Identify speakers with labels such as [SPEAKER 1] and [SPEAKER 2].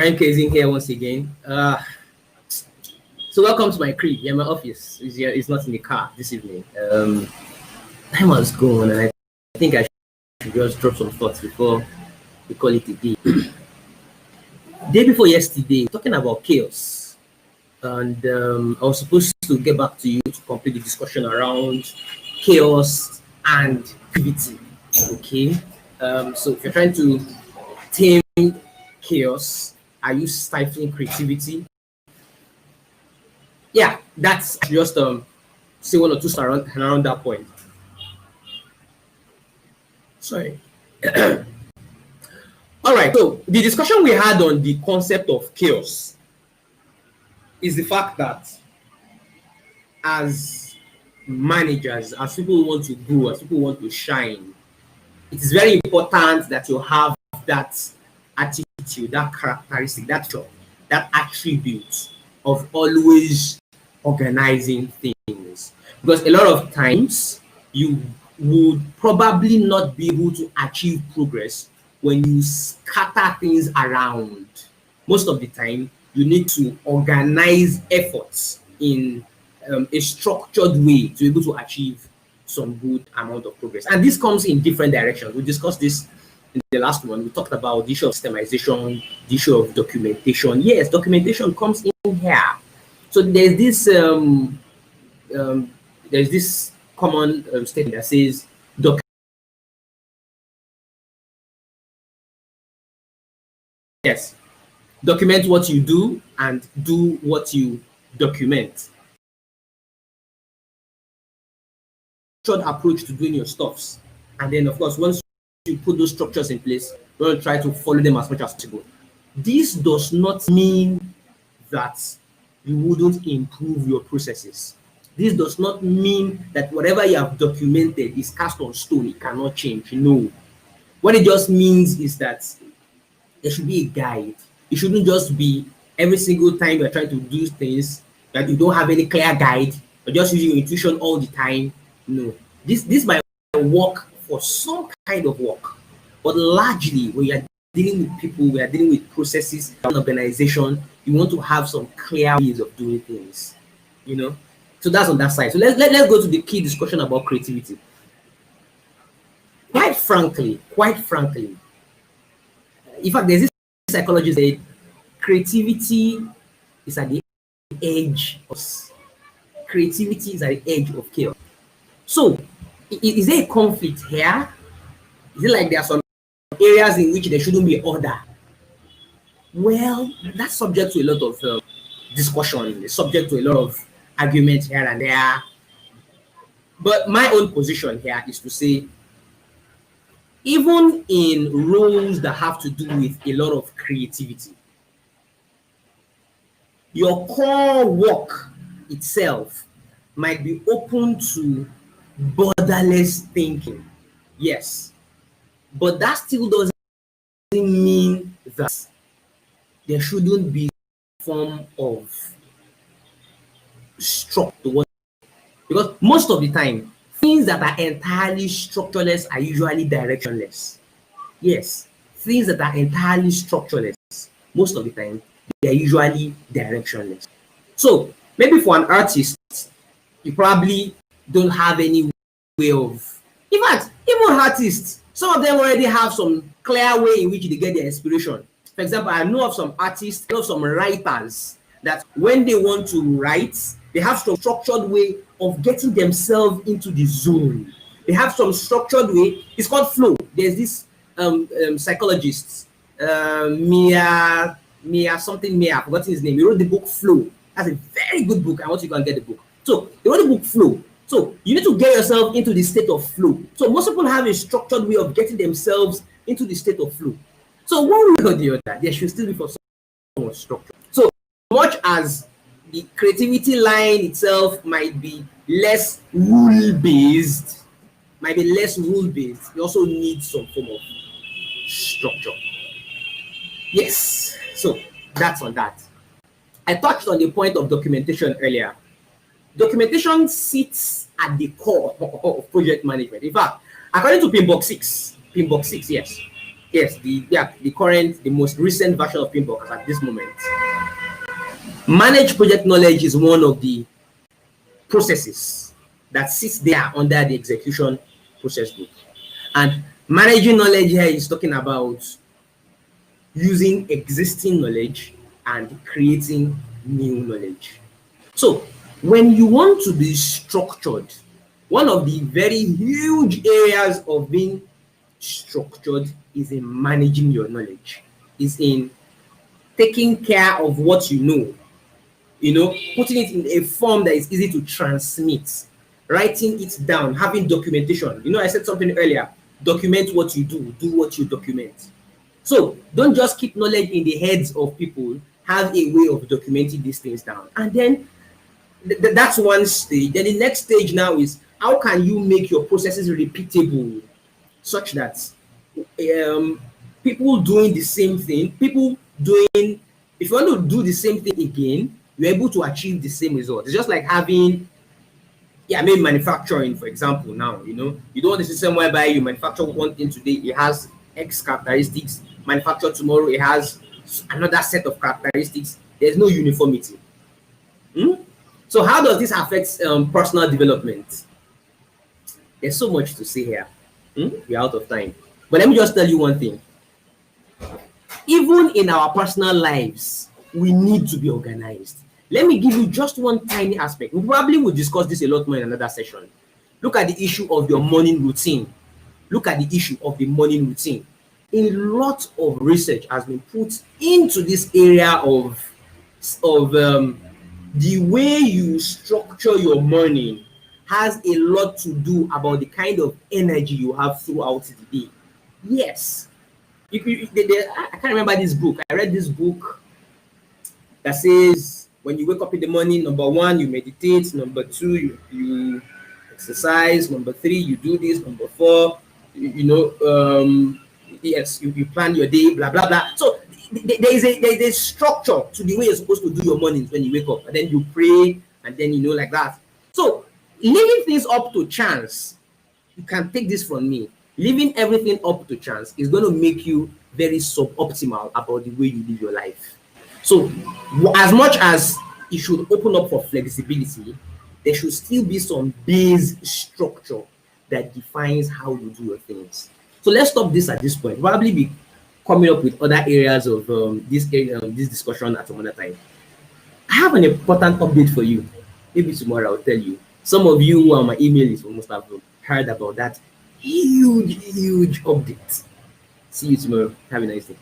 [SPEAKER 1] Ibrahim Kaizen here once again. So welcome to my crib. Yeah, my office is here. It's not in the car this evening. Time has gone, and I think I should just drop some thoughts before we call it a day. Day before yesterday, talking about chaos, and I was supposed to get back to you to complete the discussion around chaos and creativity. Okay, so if you're trying to tame chaos, are you stifling creativity? Yeah, that's just say one or two around that point. Sorry. All right. So the discussion we had on the concept of chaos is the fact that as managers, as people who want to grow, as people who want to shine, it is very important that you have that attitude, that characteristic, that attribute of always organizing things. Because a lot of times you would probably not be able to achieve progress when you scatter things around. Most of the time, you need to organize efforts in a structured way to be able to achieve some good amount of progress. And this comes in different directions. We discussed this in the last one. We talked about the issue of systemization, the issue of documentation. Yes, documentation comes in here. So there's this common statement that says document what you do and do what you document. Short approach to doing your stuffs, and then of course once you put those structures in place, you want to try to follow them as much as possible. This does not mean that you wouldn't improve your processes. This does not mean that whatever you have documented is cast on stone, it cannot change. No. What it just means is that there should be a guide. It shouldn't just be every single time you're trying to do things that you don't have any clear guide, or just using your intuition all the time. No. This might work for some kind of work, but largely when you're dealing with people, we are dealing with processes, an organization, you want to have some clear ways of doing things, you know. So that's on that side. So let's go to the key discussion about creativity. Quite frankly, in fact, there's this psychologist that said creativity is at the edge of chaos. So is there a conflict here? Is it like there are some areas in which there shouldn't be order? Well, that's subject to a lot of discussion. It's subject to a lot of arguments here and there. But my own position here is to say, even in roles that have to do with a lot of creativity, your core work itself might be open to borderless thinking. Yes. But that still doesn't mean that there shouldn't be a form of structure. Because most of the time, things that are entirely structureless are usually directionless. Yes, things that are entirely structureless, most of the time, they are usually directionless. So maybe for an artist, you probably don't have any way of, in fact, even artists, some of them already have some clear way in which they get their inspiration. For example, I know of some artists, I know of some writers that when they want to write, they have some structured way of getting themselves into the zone. They have some structured way. It's called flow. There's this psychologist, Mia, I've forgotten his name. He wrote the book Flow. That's a very good book. I want you to go and get the book. So he wrote the book Flow. So you need to get yourself into the state of flow. So most people have a structured way of getting themselves into the state of flow. So one way or the other, there should still be for some structure. So much as the creativity line itself might be less rule-based, you also need some form of structure. Yes, so that's on that. I touched on the point of documentation earlier. Documentation sits at the core of project management. In fact, according to PMBOK 6, yes, Yes, the most recent version of Pinbox at this moment. Managed project knowledge is one of the processes that sits there under the execution process book. And managing knowledge here is talking about using existing knowledge and creating new knowledge. So when you want to be structured, one of the very huge areas of being structured is in managing your knowledge, is in taking care of what you know, putting it in a form that is easy to transmit, writing it down, having documentation. I said something earlier, document what you do what you document. So don't just keep knowledge in the heads of people, have a way of documenting these things down. And then that's one stage. Then the next stage now is how can you make your processes repeatable such that people doing the same thing, if you want to do the same thing again, you're able to achieve the same result. It's just like having, maybe manufacturing, for example. Now, you don't want a system whereby you manufacture one thing today, it has X characteristics, manufacture tomorrow, it has another set of characteristics. There's no uniformity. So how does this affect personal development? There's so much to say here. We're out of time. But let me just tell you one thing. Even in our personal lives, we need to be organized. Let me give you just one tiny aspect. We probably will discuss this a lot more in another session. Look at the issue of your morning routine. Look at the issue of the morning routine. A lot of research has been put into this area of the way you structure your morning has a lot to do about the kind of energy you have throughout the day. Yes. I can't remember this book. I read this book that says when you wake up in the morning, number 1, you meditate. Number 2, you exercise. Number 3, you do this. Number 4, yes, you plan your day, blah, blah, blah. So there's a structure to the way you're supposed to do your mornings when you wake up. And then you pray, and then, like that. So leaving things up to chance, you can take this from me. Leaving everything up to chance is going to make you very suboptimal about the way you live your life. So as much as it should open up for flexibility, there should still be some base structure that defines how you do your things. So let's stop this at this point. Probably be coming up with other areas of this discussion at some other time. I have an important update for you. Maybe tomorrow I'll tell you. Some of you who are my email list must have heard about that huge update. See you tomorrow. Have a nice day.